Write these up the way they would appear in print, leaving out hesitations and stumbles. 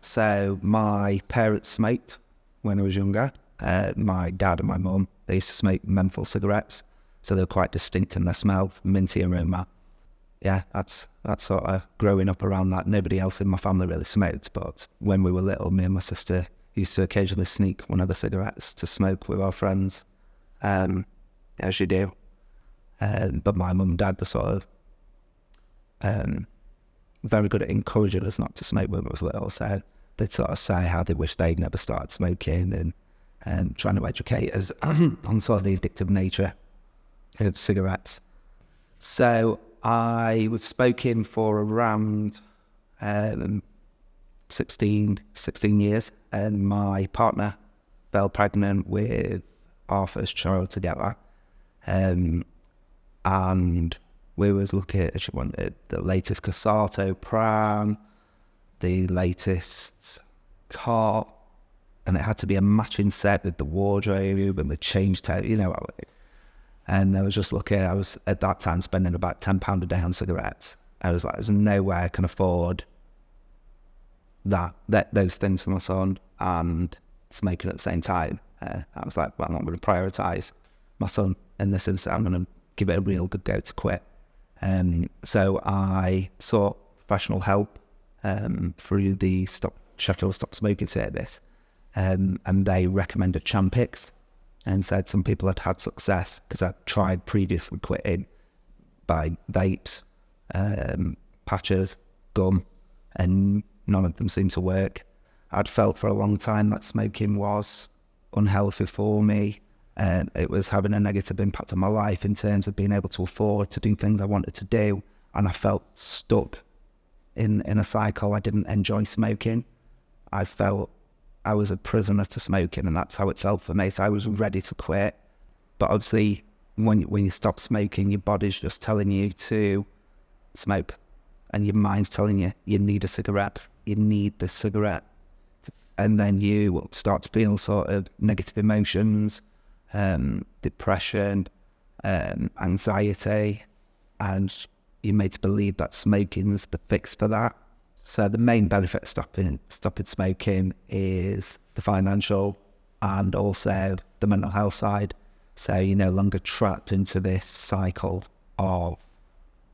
So my parents smoked when I was younger. My dad and my mum, they used to smoke menthol cigarettes. So they were quite distinct in their smell, minty aroma. Yeah, that's sort of growing up around that. Nobody else in my family really smoked, but when we were little, me and my sister used to occasionally sneak one of the cigarettes to smoke with our friends, as you do. But my mum and dad were sort of very good at encouraging us not to smoke when we were little, so they'd sort of say how they wish they'd never started smoking, and trying to educate us on sort of the addictive nature of cigarettes. So I was smoking for around 16 years, and my partner fell pregnant with our first child together. And we was looking at, she wanted the latest Casato pram, the latest car, and it had to be a matching set with the wardrobe and the change table, you know. And I was just looking, I was at that time spending about £10 a day on cigarettes. I was like, there's no way I can afford those things for my son and smoking at the same time. I was like, well, I'm not going to prioritise my son in this instance. I'm going to give it a real good go to quit. So I sought professional help through the Sheffield Stop Smoking Service, and they recommended Champix and said some people had had success because I'd tried previously quitting by vapes, patches, gum, and none of them seemed to work. I'd felt for a long time that smoking was unhealthy for me, and it was having a negative impact on my life in terms of being able to afford to do things I wanted to do, and I felt stuck in a cycle. I didn't enjoy smoking. I felt I was a prisoner to smoking, and that's how it felt for me. So I was ready to quit, but obviously when you stop smoking, your body's just telling you to smoke, and your mind's telling you need a cigarette, you need this cigarette, and then you will start to feel sort of negative emotions, depression, anxiety, and you're made to believe that smoking's the fix for that. So the main benefit of stopping smoking is the financial and also the mental health side. So you're no longer trapped into this cycle of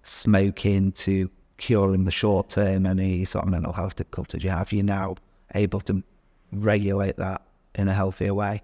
smoking to cure in the short term any sort of mental health difficulties you have. You're now able to regulate that in a healthier way.